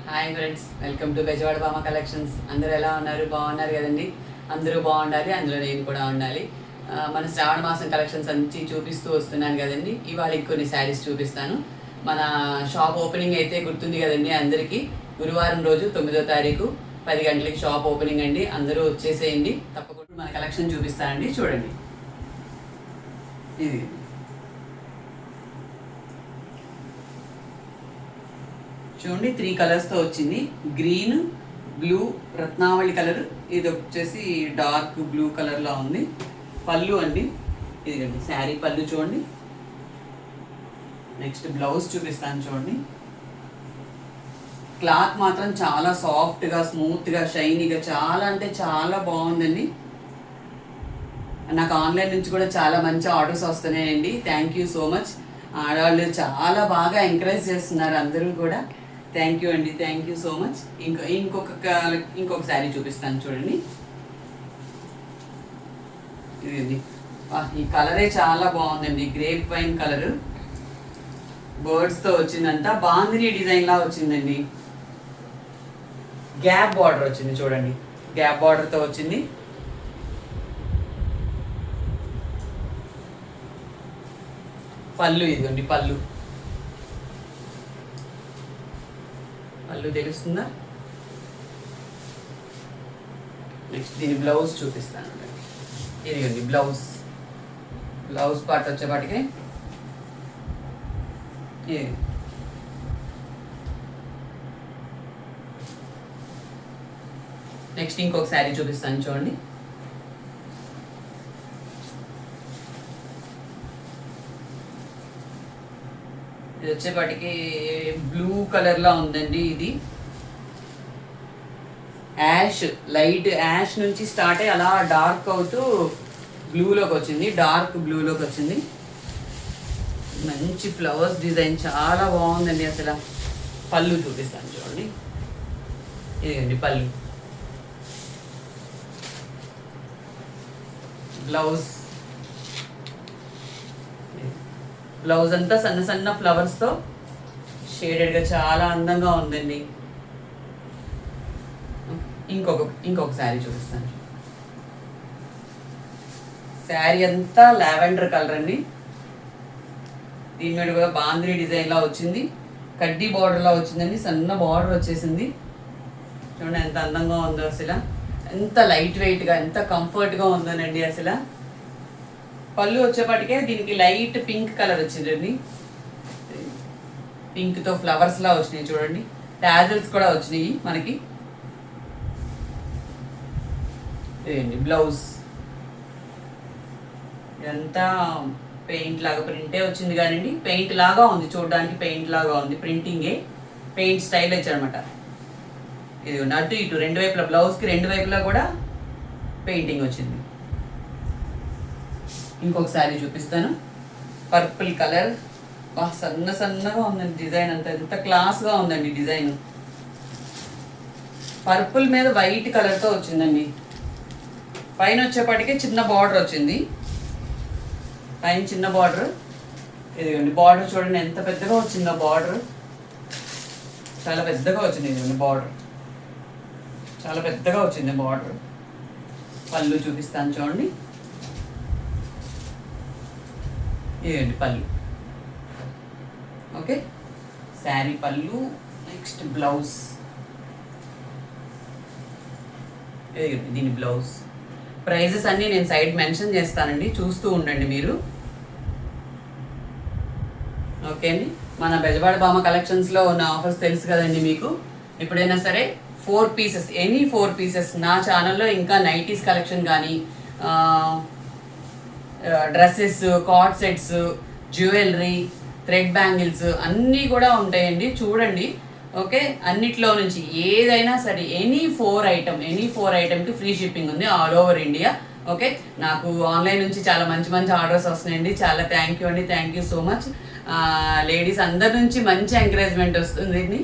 Hi friends, welcome to Bezawada బామ collections. అందరూ ఎలా ఉన్నారు? బాగున్నారు కదండి. అందరూ బాగుండాలి, అందులో నేను కూడా ఉండాలి. మన శ్రావణ మాసం కలెక్షన్స్ అన్ని చూపిస్తూ వస్తున్నాను కదండి. ఇవాళ కొన్ని శారీస్ చూపిస్తాను. మన షాప్ ఓపెనింగ్ అయితే గుర్తుంది కదండి అందరికీ. గురువారం రోజు 9వ తారీఖు 10 గంటలకి షాప్ ఓపెనింగ్ అండి. అందరూ వచ్చేసేయండి. తప్పకుండా మన కలెక్షన్ చూపిస్తానండి. చూడండి, ఇది చూడండి 3 కలర్స్తో వచ్చింది. గ్రీన్, బ్లూ, రత్నావళి కలర్, ఇది వచ్చేసి డార్క్ బ్లూ కలర్లో ఉంది. పళ్ళు అండి, ఇదిగండి శారీ పళ్ళు చూడండి. నెక్స్ట్ బ్లౌజ్ చూపిస్తాను చూడండి. క్లాత్ మాత్రం చాలా సాఫ్ట్గా, స్మూత్గా, షైనీగా, చాలా అంటే చాలా బాగుందండి. నాకు ఆన్లైన్ నుంచి కూడా చాలా మంచి ఆర్డర్స్ వస్తున్నాయండి. Thank you so much. ఆడవాళ్ళు చాలా బాగా ఎంకరేజ్ చేస్తున్నారు అందరూ కూడా. థ్యాంక్ యూ అండి, థ్యాంక్ యూ సో మచ్. ఇంకొక శారీ చూపిస్తాను చూడండి. ఇది ఈ కలరే చాలా బాగుందండి. గ్రేప్ వైన్ కలర్, బర్డ్స్తో వచ్చిందంతా బాందిని డిజైన్లా వచ్చిందండి. గ్యాప్ బార్డర్ వచ్చింది చూడండి, గ్యాప్ బార్డర్తో వచ్చింది. పళ్ళు ఇదిగోండి, పళ్ళు తెలుస్తుందా? నెక్స్ట్ దీని బ్లౌజ్ చూపిస్తాను. ఇదిగోండి బ్లౌజ్ పార్ట్ వచ్చేపాటికి నెక్స్ట్ ఇంకొక శారీ చూపిస్తాను చూడండి. ఇది వచ్చేపాటికి బ్లూ కలర్లో ఉందండి. ఇది లైట్ యాష్ నుంచి స్టార్ట్ అయ్యి అలా డార్క్ అవుతూ బ్లూలోకి వచ్చింది, డార్క్ బ్లూలోకి వచ్చింది. మంచి ఫ్లవర్స్ డిజైన్ చాలా బాగుందండి. అసలు పళ్ళు చూపిస్తాను చూడండి. ఇదండి పళ్ళు. బ్లౌజ్ అంతా సన్న సన్న ఫ్లవర్స్తో షేడెడ్గా చాలా అందంగా ఉందండి. ఇంకొక శారీ చూపిస్తాను. శారీ అంతా లావెండర్ కలర్ అండి. దీని మీద కూడా బాంద్రీ డిజైన్లా వచ్చింది. కడ్డీ బార్డర్లా వచ్చిందండి. సన్న బార్డర్ వచ్చేసింది. చూడండి ఎంత అందంగా ఉందో. అసలు ఎంత లైట్ వెయిట్గా, ఎంత కంఫర్ట్గా ఉందోనండి. అసలు పళ్ళు వచ్చేపాటికే దీనికి లైట్ పింక్ కలర్ వచ్చిందండి. పింక్తో ఫ్లవర్స్లా వచ్చినాయి చూడండి. టాజల్స్ కూడా వచ్చినాయి మనకి. ఇదండి బ్లౌజ్. ఇదంతా పెయింట్ లాగా ప్రింటే వచ్చింది కానివ్వండి. పెయింట్ లాగా ఉంది చూడడానికి, పెయింట్ లాగా ఉంది. ప్రింటింగే, పెయింట్ స్టైల్ వచ్చారనమాట. ఇది అటు ఇటు రెండు వైపులా, బ్లౌజ్కి రెండు వైపులా కూడా పెయింటింగ్ వచ్చింది. ఇంకొక శారీ చూపిస్తాను. పర్పుల్ కలర్, బాగా సన్నగా ఉందండి డిజైన్ అంతా. ఎంత క్లాస్గా ఉందండి డిజైన్. పర్పుల్ మీద వైట్ కలర్తో వచ్చిందండి. పైన వచ్చేపాటికే చిన్న బార్డర్ వచ్చింది. పైన చిన్న బార్డర్. ఇదిగోండి బార్డర్ చూడండి ఎంత పెద్దగా వచ్చిందో. బార్డర్ చాలా పెద్దగా వచ్చింది. ఇదిగోండి బార్డర్ చాలా పెద్దగా వచ్చింది బార్డర్. పళ్ళు చూపిస్తాను చూడండి. ఇదండి పళ్ళు. ఓకే, శారీ పళ్ళు. Next blouse. దీని బ్లౌజ్. ప్రైజెస్ అన్నీ నేను సైడ్ మెన్షన్ చేస్తానండి, చూస్తూ ఉండండి మీరు. ఓకే అండి, మన బెజవాడ బామ కలెక్షన్స్లో ఉన్న ఆఫర్స్ తెలుసు కదండి మీకు. ఎప్పుడైనా సరే 4 పీసెస్, ఎనీ 4 పీసెస్ నా ఛానల్లో ఇంకా నైటీస్ కలెక్షన్ కానీ, dresses, card sets, jewellery, thread bangles అన్నీ కూడా ఉంటాయండి. చూడండి. ఓకే, అన్నిట్లో నుంచి ఏదైనా సరే ఎనీ 4 ఐటమ్కి ఫ్రీ షిప్పింగ్ ఉంది ఆల్ ఓవర్ ఇండియా. ఓకే, నాకు ఆన్లైన్ నుంచి చాలా మంచి ఆర్డర్స్ వస్తున్నాయండి. చాలా థ్యాంక్ యూ అండి, thank you so much. Ladies అందరి నుంచి మంచి ఎంకరేజ్మెంట్ వస్తుంది.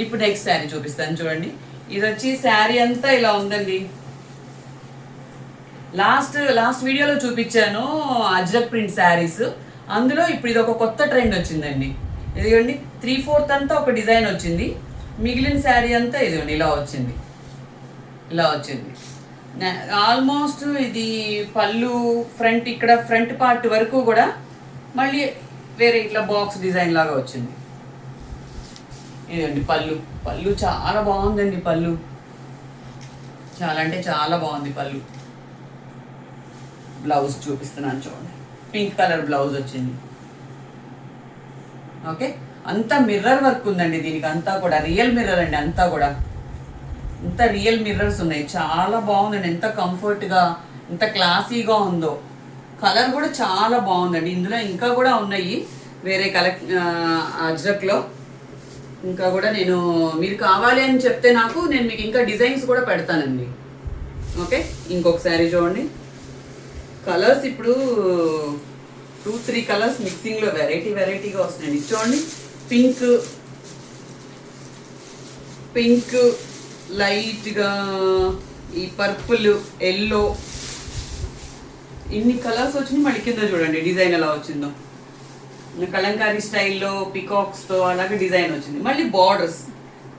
ఇప్పుడు నెక్స్ట్ శారీ చూపిస్తాను చూడండి. ఇది వచ్చి శారీ అంతా ఇలా ఉందండి. లాస్ట్ వీడియోలో చూపించాను అజ్రక్ ప్రింట్ శారీస్. అందులో ఇప్పుడు ఇది ఒక కొత్త ట్రెండ్ వచ్చిందండి. ఇదిగోండి 3/4 అంతా ఒక డిజైన్ వచ్చింది. మిగిలిన శారీ అంతా ఇదిగోండి ఇలా వచ్చింది, ఇలా వచ్చింది. ఆల్మోస్ట్ ఇది పళ్ళు ఫ్రంట్, ఇక్కడ ఫ్రంట్ పార్ట్ వరకు కూడా మళ్ళీ వేరే ఇట్లా బాక్స్ డిజైన్ లాగా వచ్చింది. ఇదండి పళ్ళు. పళ్ళు చాలా బాగుందండి. పళ్ళు చాలా అంటే చాలా బాగుంది పళ్ళు. బ్లౌజ్ చూపిస్తున్నాను చూడండి, పింక్ కలర్ బ్లౌజ్ వచ్చింది. ఓకే, అంతా మిర్రర్ వర్క్ ఉందండి దీనికి, అంతా కూడా రియల్ మిర్రర్ అండి. అంతా కూడా అంతా రియల్ మిర్రర్స్ ఉన్నాయి. చాలా బాగుందండి, ఎంత కంఫర్ట్గా ఎంత క్లాసీగా ఉందో. కలర్ కూడా చాలా బాగుందండి. ఇందులో ఇంకా కూడా ఉన్నాయి వేరే అజ్రక్లో ఇంకా కూడా. నేను మీరు కావాలి అని చెప్తే నేను మీకు ఇంకా డిజైన్స్ కూడా పెడతానండి. ఓకే, ఇంకొక శారీ చూడండి. కలర్స్ ఇప్పుడు 2-3 కలర్స్ మిక్సింగ్లో వెరైటీగా వస్తున్నాయండి. చూడండి, పింక్ లైట్గా, ఈ పర్పుల్, ఎల్లో, ఇన్ని కలర్స్ వచ్చినాయి. మళ్ళీ కింద చూడండి డిజైన్ ఎలా వచ్చిందో, కలంకారీ స్టైల్లో పికాక్స్తో అలాగే డిజైన్ వచ్చింది. మళ్ళీ బార్డర్స్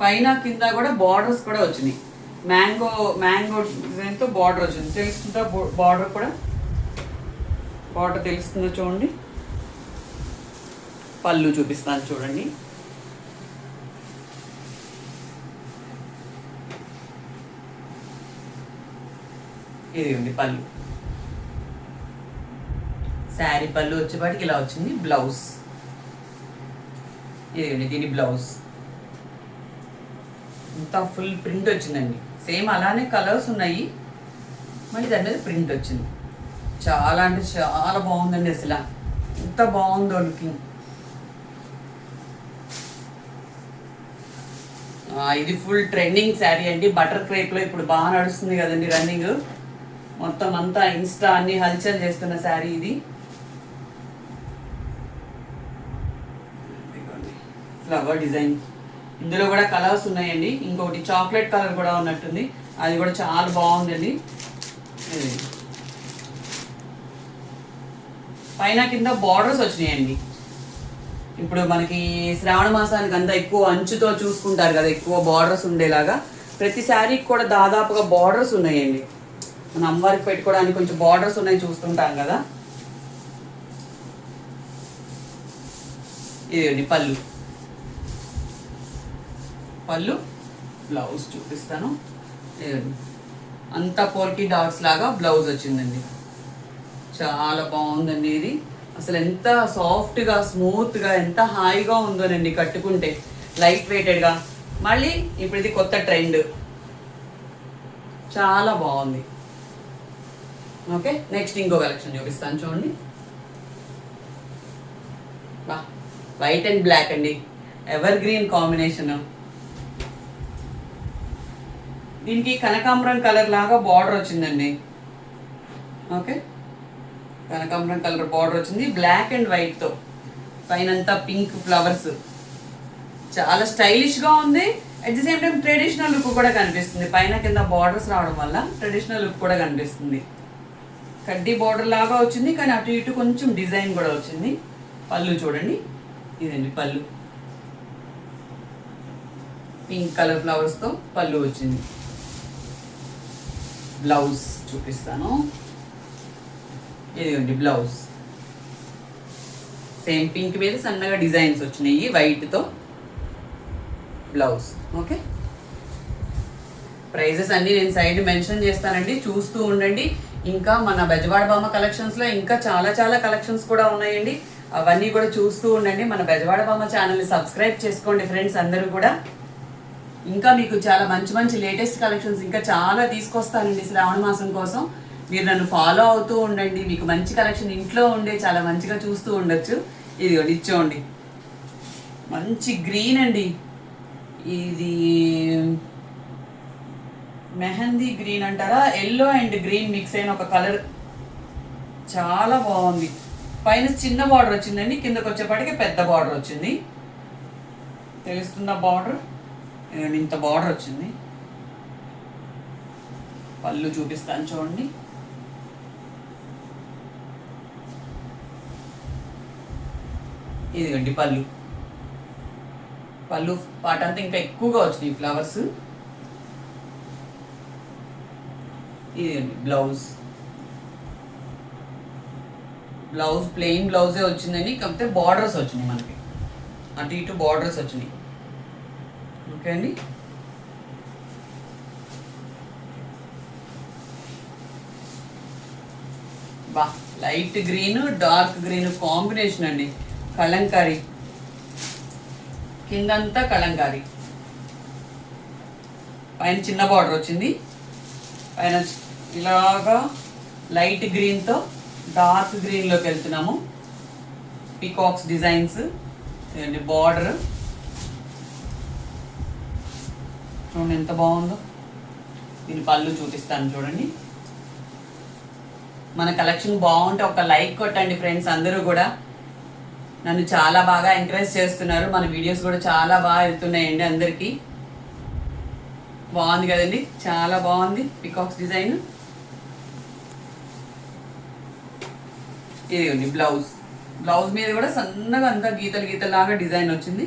పైన కింద కూడా బార్డర్స్ కూడా వచ్చినాయి. మ్యాంగో డిజైన్తో బార్డర్ వచ్చింది. తెలుస్తుందా బార్డర్ కూడా? బార్డర్ తెలుస్తుందో చూడండి. పళ్ళు చూపిస్తాను చూడండి. ఇది ఉంది పళ్ళు. శారీ పళ్ళు వచ్చేపాటికి ఇలా వచ్చింది. బ్లౌజ్ ఇది, దీని బ్లౌజ్ ఇంత ఫుల్ ప్రింట్ వచ్చిందండి. సేమ్ అలానే కలర్స్ ఉన్నాయి, మళ్ళీ దాని మీద ప్రింట్ వచ్చింది. చాలా అంటే చాలా బాగుందండి. అసలు ఎంత బాగుందో లుకింగ్. ఇది ఫుల్ ట్రెండింగ్ శారీ అండి. బటర్ క్రేప్లో ఇప్పుడు బాగా నడుస్తుంది కదండి రన్నింగ్. మొత్తం అంతా ఇన్స్టా అన్ని హల్చల్ చేస్తున్న శారీ ఇది. ఫ్లవర్ డిజైన్, ఇందులో కూడా కలర్స్ ఉన్నాయండి. ఇంకొకటి చాక్లెట్ కలర్ కూడా ఉన్నట్టుంది, అది కూడా చాలా బాగుందండి. పైన కింద బార్డర్స్ వచ్చినాయండి. ఇప్పుడు మనకి శ్రావణ మాసానికి అంతా ఎక్కువ అంచుతో చూసుకుంటారు కదా, ఎక్కువ బార్డర్స్ ఉండేలాగా. ప్రతి శారీకి కూడా దాదాపుగా బార్డర్స్ ఉన్నాయండి. మన అమ్మవారికి పెట్టుకోవడానికి కొంచెం బార్డర్స్ ఉన్నాయి, చూస్తుంటాం కదా. ఇదండి పళ్ళు. బ్లౌజ్ చూపిస్తాను. అంతా పోల్కి డాట్స్ లాగా బ్లౌజ్ వచ్చిందండి. చాలా బాగుందండి ఇది. అసలు ఎంత సాఫ్ట్గా స్మూత్గా ఎంత హాయిగా ఉందోనండి కట్టుకుంటే, లైట్ వెయిటెడ్గా. మళ్ళీ ఇప్పుడు ఇది కొత్త ట్రెండ్, చాలా బాగుంది. ఓకే, నెక్స్ట్ ఇంకో కలెక్షన్ చూపిస్తాను చూడండి. వైట్ అండ్ బ్లాక్ అండి, ఎవర్ గ్రీన్ కాంబినేషన్. దీనికి కనకాంబరం కలర్ లాగా బార్డర్ వచ్చిందండి. ఓకే, కనకాంబరం కలర్ బార్డర్ వచ్చింది బ్లాక్ అండ్ వైట్తో. పైనంతా పింక్ ఫ్లవర్స్, చాలా స్టైలిష్గా ఉంది. At the same time traditional look కూడా కనిపిస్తుంది. పైన కింద బార్డర్స్ రావడం వల్ల ట్రెడిషనల్ లుక్ కూడా కనిపిస్తుంది. కడ్డీ బార్డర్ లాగా వచ్చింది, కానీ అటు ఇటు కొంచెం డిజైన్ కూడా వచ్చింది. పళ్ళు చూడండి, ఇదండి పళ్ళు. పింక్ కలర్ ఫ్లవర్స్తో పళ్ళు వచ్చింది. బ్లౌజ్ చూపిస్తాను. ఇదిగోండి బ్లౌజ్. సేమ్ పింక్ మీద సన్నగా డిజైన్స్ వచ్చినాయి వైట్తో బ్లౌజ్. ఓకే, ప్రైజెస్ అన్నీ నేను సైడ్ మెన్షన్ చేస్తానండి, చూస్తూ ఉండండి. ఇంకా మన బెజవాడ బామ్మ కలెక్షన్స్లో ఇంకా చాలా చాలా కలెక్షన్స్ కూడా ఉన్నాయండి, అవన్నీ కూడా చూస్తూ ఉండండి. మన బెజవాడ బామ్మ ఛానల్ని సబ్స్క్రైబ్ చేసుకోండి ఫ్రెండ్స్ అందరూ కూడా. ఇంకా మీకు చాలా మంచి మంచి లేటెస్ట్ కలెక్షన్స్ ఇంకా చాలా తీసుకొస్తానండి శ్రావణ మాసం కోసం. మీరు నన్ను ఫాలో అవుతూ ఉండండి, మీకు మంచి కలెక్షన్ ఇంట్లో ఉండే చాలా మంచిగా చూస్తూ ఉండొచ్చు. ఇది ఇచ్చోండి, మంచి గ్రీన్ అండి. ఇది మెహందీ గ్రీన్ అంటారా, ఎల్లో అండ్ గ్రీన్ మిక్స్ అయిన ఒక కలర్, చాలా బాగుంది. పైన చిన్న బార్డర్ వచ్చిందండి, కిందకు వచ్చేపాటికి పెద్ద బార్డర్ వచ్చింది. తెలుస్తున్న బార్డర్, ఇంత బార్డర్ వచ్చింది. పళ్ళు చూపిస్తాను చూడండి. ఇదిగండి పళ్ళు. పళ్ళు పాట అంతా ఇంకా ఎక్కువగా వచ్చినాయి ఫ్లవర్స్. ఇది బ్లౌజ్ ప్లెయిన్ బ్లౌజే వచ్చిందని, కాకపోతే బార్డర్స్ వచ్చినాయి మనకి, అటు ఇటు బార్డర్స్ వచ్చినాయి. ఓకే అండి. బా light green dark green combination అండి. కలంకారీ, కిందంతా కలంకారీ, పైన చిన్న బార్డర్ వచ్చింది. పైన ఇలాగా లైట్ గ్రీన్తో డార్క్ గ్రీన్లోకి వెళ్తున్నాము. పీకాక్స్ డిజైన్స్ అండి. బార్డర్ చూడండి ఎంత బాగుందో. దీని పళ్ళు చూపిస్తాను చూడండి. మన కలెక్షన్ బాగుంటే ఒక లైక్ కొట్టండి ఫ్రెండ్స్. అందరూ కూడా నన్ను చాలా బాగా ఎంకరేజ్ చేస్తున్నారు. మన వీడియోస్ కూడా చాలా బాగా వెళ్తున్నాయండి అందరికీ. బాగుంది కదండి, చాలా బాగుంది పీకాక్స్ డిజైన్. ఇది బ్లౌజ్ మీద కూడా సన్నగా అంతా గీతలాగా డిజైన్ వచ్చింది.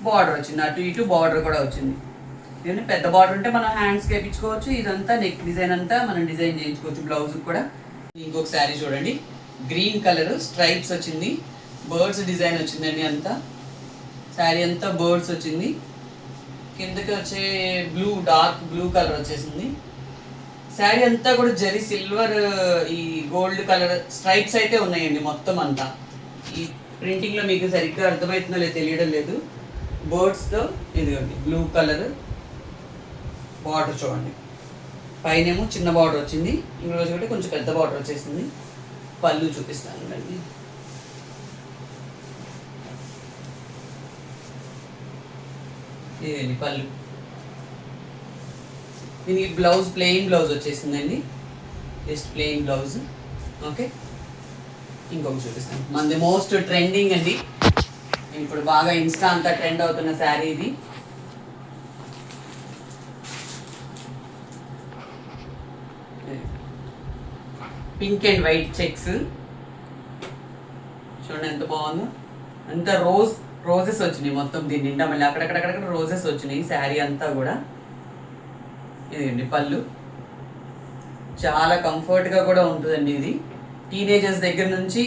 బార్డర్ వచ్చింది, అటు ఇటు బార్డర్ కూడా వచ్చింది. ఇవన్నీ పెద్ద బార్డర్ ఉంటే మనం హ్యాండ్స్కి వేయించుకోవచ్చు. ఇదంతా నెక్ డిజైన్ అంతా మనం డిజైన్ చేయించుకోవచ్చు బ్లౌజ్ కూడా. ఇంకొక శారీ చూడండి, గ్రీన్ కలర్ స్ట్రైప్స్ వచ్చింది, బర్డ్స్ డిజైన్ వచ్చిందండి. అంతా శారీ అంతా బర్డ్స్ వచ్చింది. కిందకి వచ్చే డార్క్ బ్లూ కలర్ వచ్చేసింది. శారీ అంతా కూడా జరీ సిల్వర్, ఈ గోల్డ్ కలర్ స్ట్రైప్స్ అయితే ఉన్నాయండి మొత్తం అంతా. ఈ ప్రింటింగ్లో మీకు సరిగ్గా అర్థమవుతుందో లేదు తెలియడం లేదు. బర్డ్స్తో ఇదిగోండి బ్లూ కలర్ బార్డర్ చూడండి. పైనేమో చిన్న బార్డర్ వచ్చింది, ఈరోజు కూడా కొంచెం పెద్ద బార్డర్ వచ్చేసింది. పళ్ళు చూపిస్తాను అండి. ఇదండి పళ్ళు. దీనికి బ్లౌజ్ ప్లెయిన్ బ్లౌజ్ వచ్చేసిందండి, జస్ట్ ప్లెయిన్ బ్లౌజ్. ఓకే, ఇంకొకటి చూపిస్తాను. మనది మోస్ట్ ట్రెండింగ్ అండి, ఇప్పుడు బాగా ఇన్స్టా అంతా ట్రెండ్ అవుతున్న శారీ ఇది. పింక్ అండ్ వైట్ చెక్స్ చూడండి ఎంత బాగుందో. అంత రోజెస్ వచ్చినాయి మొత్తం దీని నిండా. మళ్ళీ అక్కడక్కడ రోజెస్ వచ్చినాయి శారీ అంతా కూడా. ఇదండి పళ్ళు. చాలా కంఫర్ట్గా కూడా ఉంటుందండి ఇది. టీనేజర్స్ దగ్గర నుంచి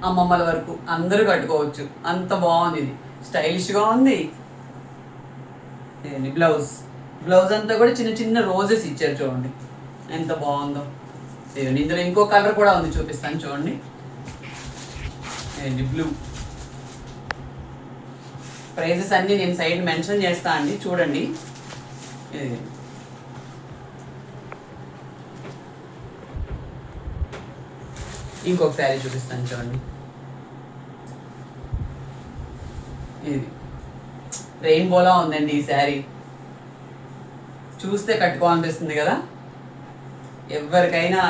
అమ్మమ్మల వరకు అందరూ కట్టుకోవచ్చు, అంత బాగుంది ఇది. స్టైలిష్గా ఉంది. ఇదండి బ్లౌజ్ అంతా కూడా చిన్న చిన్న రోజెస్ ఇచ్చారు చూడండి ఎంత బాగుందో. ఇదండి ఇందులో ఇంకో కలర్ కూడా ఉంది, చూపిస్తాను చూడండి. ఇదండి బ్లూ. ప్రైజెస్ అన్నీ నేను సైడ్ మెన్షన్ చేస్తా అండి, చూడండి. ఇది ఇంకొక శారీ చూపిస్తాను చూడండి. ఇది రెయిన్బోలా ఉందండి ఈ శారీ. చూస్తే కట్టుకోవాలనిపిస్తుంది కదా, ఎవరికైనా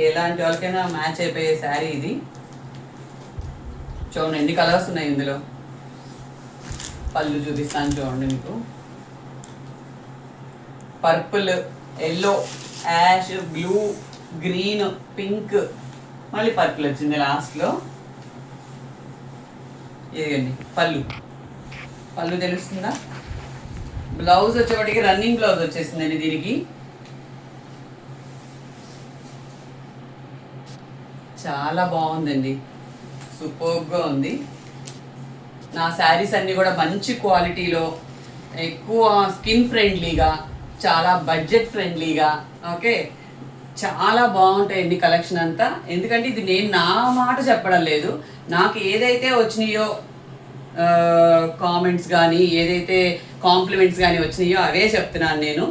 ఎలాంటి వాళ్ళకైనా మ్యాచ్ అయిపోయే శారీ ఇది. చూడండి ఎన్ని కలర్స్ ఉన్నాయి ఇందులో. పళ్ళు చూపిస్తాను చూడండి మీకు. Purple, yellow, ash, blue, green, pink, మళ్ళీ పర్పుల్ వచ్చింది లాస్ట్లో. ఇదిగండి పళ్ళు తెలుస్తుందా. బ్లౌజ్ వచ్చేవాటికి రన్నింగ్ బ్లౌజ్ వచ్చేసిందండి దీనికి. చాలా బాగుందండి, సూపర్గా ఉంది. నా శారీస్ అన్నీ కూడా మంచి క్వాలిటీలో, ఎక్కువ స్కిన్ ఫ్రెండ్లీగా, చాలా బడ్జెట్ ఫ్రెండ్లీగా, ఓకే చాలా బాగుంటాయండి కలెక్షన్ అంతా. ఎందుకంటే ఇది నేను నా మాట చెప్పడం లేదు, నాకు ఏదైతే వచ్చినాయో కామెంట్స్ కానీ ఏదైతే కాంప్లిమెంట్స్ కానీ వచ్చినాయో అవే చెప్తున్నాను నేను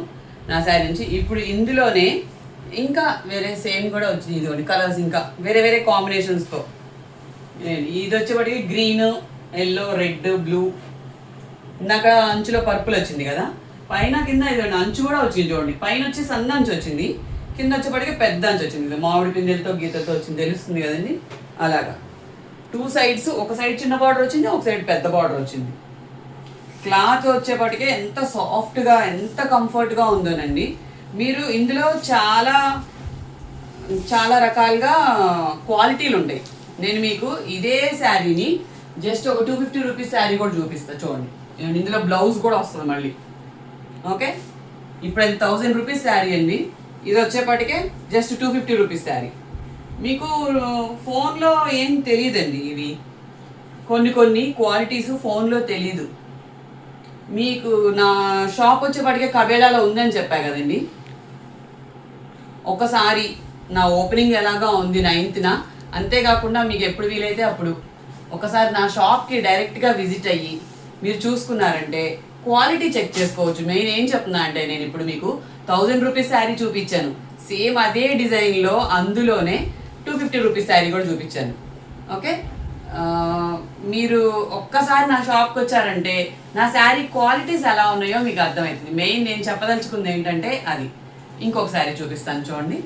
నా శారీ నుంచి. ఇప్పుడు ఇందులోనే ఇంకా వేరే సేమ్ కూడా వచ్చినాయి ఇదిగోండి కలర్స్, ఇంకా వేరే వేరే కాంబినేషన్స్తో. ఇది వచ్చేప్పటికి గ్రీన్, ఎల్లో, రెడ్, బ్లూ. ఇందాక అంచులో పర్పుల్ వచ్చింది కదా, పైన కింద ఇదిగోండి అంచు కూడా వచ్చింది చూడండి. పైన వచ్చి సన్న అంచు వచ్చింది, కింద వచ్చేప్పటికి పెద్ద అంచు వచ్చింది. మామిడి పిందెలతో గీతలతో వచ్చింది, తెలుస్తుంది కదండి. అలాగా 2 sides, ఒక సైడ్ చిన్న బార్డర్ వచ్చింది, ఒక సైడ్ పెద్ద బార్డర్ వచ్చింది. క్లాత్ వచ్చేప్పటికే ఎంత సాఫ్ట్గా ఎంత కంఫర్ట్గా ఉందోనండి. మీరు ఇందులో చాలా చాలా రకాలుగా క్వాలిటీలు ఉంటాయి. నేను మీకు ఇదే శారీని జస్ట్ ఒక 250 రూపీస్ శారీ కూడా చూపిస్తాను చూడండి. ఇందులో బ్లౌజ్ కూడా వస్తుంది మళ్ళీ. ఓకే, ఇప్పుడు అది 1000 రూపీస్ శారీ అండి. ఇది వచ్చేప్పటికే జస్ట్ 250 రూపీస్ శారీ. మీకు ఫోన్లో ఏం తెలియదండి, ఇవి కొన్ని క్వాలిటీస్ ఫోన్లో తెలీదు. మీకు నా షాప్ వచ్చేప్పటికే కబేళాలో ఉందని చెప్పా కదండి. ఒకసారి నా ఓపెనింగ్ ఎలాగా ఉంది 9th, అంతేకాకుండా మీకు ఎప్పుడు వీలైతే అప్పుడు ఒకసారి నా షాప్కి డైరెక్ట్గా విజిట్ అయ్యి మీరు చూసుకున్నారంటే క్వాలిటీ చెక్ చేసుకోవచ్చు. మెయిన్ ఏం చెప్తున్నా అంటే, నేను ఇప్పుడు మీకు 1000 రూపీస్ శారీ చూపించాను, సేమ్ అదే డిజైన్లో అందులోనే 250 రూపీస్ శారీ కూడా చూపించాను. ఓకే, మీరు ఒక్కసారి నా షాప్కి వచ్చారంటే నా శారీ క్వాలిటీస్ ఎలా ఉన్నాయో మీకు అర్థమవుతుంది. మెయిన్ నేను చెప్పదలుచుకుంది ఏంటంటే అది. ఇంకొక శారీ చూపిస్తాను చూడండి.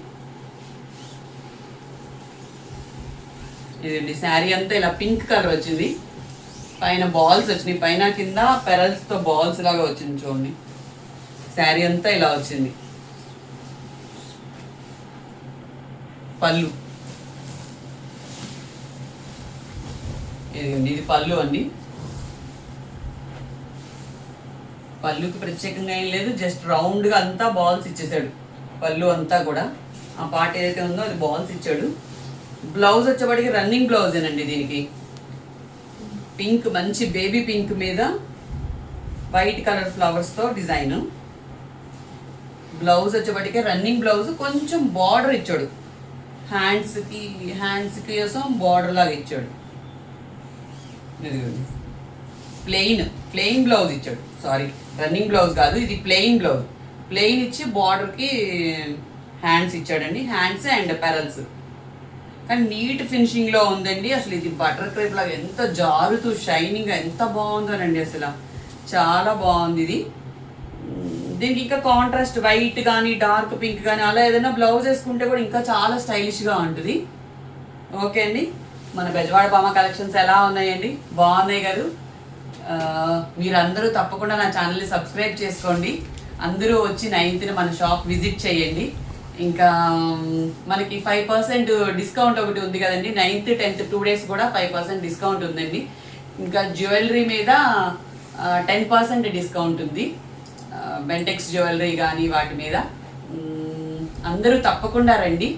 ఇదండి శారీ అంతా ఇలా పింక్ కలర్ వచ్చింది, పైన బాల్స్ వచ్చినాయి, పైన కింద పెరల్స్తో బాల్స్ లాగా వచ్చింది చూడండి. శారీ అంతా ఇలా వచ్చింది. పళ్ళు ఇది పళ్ళు అండి. పళ్ళుకి ప్రత్యేకంగా ఏం లేదు, జస్ట్ రౌండ్గా అంతా బాల్స్ ఇచ్చేసాడు. పళ్ళు అంతా కూడా ఆ పార్ట్ ఏదైతే ఉందో అది బాల్స్ ఇచ్చాడు. బ్లౌజ్ వచ్చేప్పటికి రన్నింగ్ బ్లౌజేనండి. దీనికి పింక్, మంచి బేబీ పింక్ మీద వైట్ కలర్ ఫ్లవర్స్తో డిజైన్. బ్లౌజ్ వచ్చేప్పటికే రన్నింగ్ బ్లౌజ్, కొంచెం బార్డర్ ఇచ్చాడు. హ్యాండ్స్కి కోసం బార్డర్ లాగా ఇచ్చాడు. ప్లెయిన్ బ్లౌజ్ ఇచ్చాడు. సారీ, రన్నింగ్ బ్లౌజ్ కాదు, ఇది ప్లెయిన్ బ్లౌజ్. ప్లెయిన్ ఇచ్చి బార్డర్కి హ్యాండ్స్ ఇచ్చాడండి, హ్యాండ్స్ అండ్ పెరల్స్. కానీ నీట్ ఫినిషింగ్లో ఉందండి. అసలు ఇది బటర్ క్రేప్ లాగా ఎంత జారుతూ షైనింగ్గా ఎంత బాగుందోనండి, అసలు చాలా బాగుంది ఇది. దీనికి ఇంకా కాంట్రాస్ట్ వైట్ కానీ డార్క్ పింక్ కానీ అలా ఏదైనా బ్లౌజ్ వేసుకుంటే కూడా ఇంకా చాలా స్టైలిష్గా ఉంటుంది. ఓకే అండి, మన బెజవాడ భామ కలెక్షన్స్ ఎలా ఉన్నాయండి? బాగున్నాయి కదా. మీరందరూ తప్పకుండా నా ఛానల్ని సబ్స్క్రైబ్ చేసుకోండి. అందరూ వచ్చి 9th మన షాప్ విజిట్ చేయండి. ఇంకా మనకి 5% డిస్కౌంట్ ఒకటి ఉంది కదండి. 9th 10th 2 days కూడా 5% డిస్కౌంట్ ఉందండి. ఇంకా జ్యువెలరీ మీద 10% డిస్కౌంట్ ఉంది. బెంటెక్స్ జ్యువెలరీ కానీ వాటి మీద అందరూ తప్పకుండా రండి.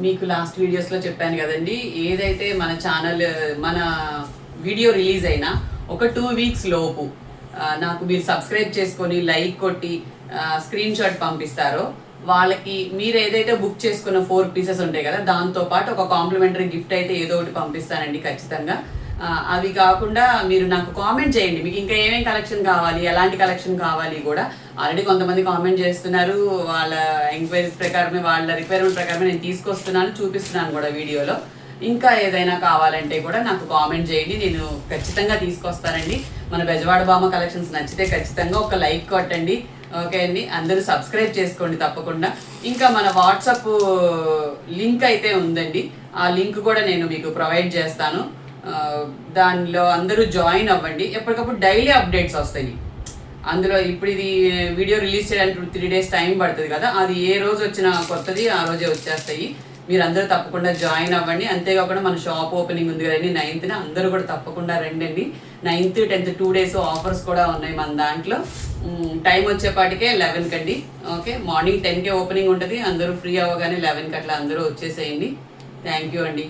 మీకు లాస్ట్ వీడియోస్లో చెప్పాను కదండి, ఏదైతే మన ఛానల్ మన వీడియో రిలీజ్ అయినా ఒక 2 weeks లోపు నాకు మీరు సబ్స్క్రైబ్ చేసుకొని లైక్ కొట్టి స్క్రీన్ షాట్ పంపిస్తారో వాళ్ళకి మీరు ఏదైతే బుక్ చేసుకున్న 4 pieces ఉంటాయి కదా, దాంతోపాటు ఒక కాంప్లిమెంటరీ గిఫ్ట్ అయితే ఏదో ఒకటి పంపిస్తానండి ఖచ్చితంగా. అవి కాకుండా మీరు నాకు కామెంట్ చేయండి, మీకు ఇంకా ఏమేమి కలెక్షన్ కావాలి, ఎలాంటి కలెక్షన్ కావాలి కూడా. ఆల్రెడీ కొంతమంది కామెంట్ చేస్తున్నారు, వాళ్ళ ఎంక్వైరీస్ ప్రకారమే, వాళ్ళ రిక్వైర్మెంట్ ప్రకారమే నేను తీసుకొస్తున్నాను, చూపిస్తున్నాను కూడా వీడియోలో. ఇంకా ఏదైనా కావాలంటే కూడా నాకు కామెంట్ చేయండి, నేను ఖచ్చితంగా తీసుకొస్తానండి. మన బెజవాడ భామ కలెక్షన్స్ నచ్చితే ఖచ్చితంగా ఒక లైక్ కొట్టండి. ఓకే అండి, అందరూ సబ్స్క్రైబ్ చేసుకోండి తప్పకుండా. ఇంకా మన వాట్సాప్ లింక్ అయితే ఉందండి, ఆ లింక్ కూడా నేను మీకు ప్రొవైడ్ చేస్తాను. దానిలో అందరూ జాయిన్ అవ్వండి. ఎప్పటికప్పుడు డైలీ అప్డేట్స్ వస్తాయి అందులో. ఇప్పుడు ఇది వీడియో రిలీజ్ చేయడానికి 3 days టైం పడుతుంది కదా, అది ఏ రోజు వచ్చినా కొత్తది ఆ రోజే వచ్చేస్తాయి. మీరు అందరూ తప్పకుండా జాయిన్ అవ్వండి. అంతేకాకుండా మన షాప్ ఓపెనింగ్ ఉంది కదండి 9th, అందరూ కూడా తప్పకుండా రండి. 9th 10th 2 days ఆఫర్స్ కూడా ఉన్నాయి మన దాంట్లో. టైం వచ్చేపాటికే 11 కండి. ఓకే, మార్నింగ్ 10 ఓపెనింగ్ ఉంటుంది. అందరూ ఫ్రీ అవ్వగానే 11 అట్లా అందరూ వచ్చేసేయండి. థ్యాంక్ యూ అండి.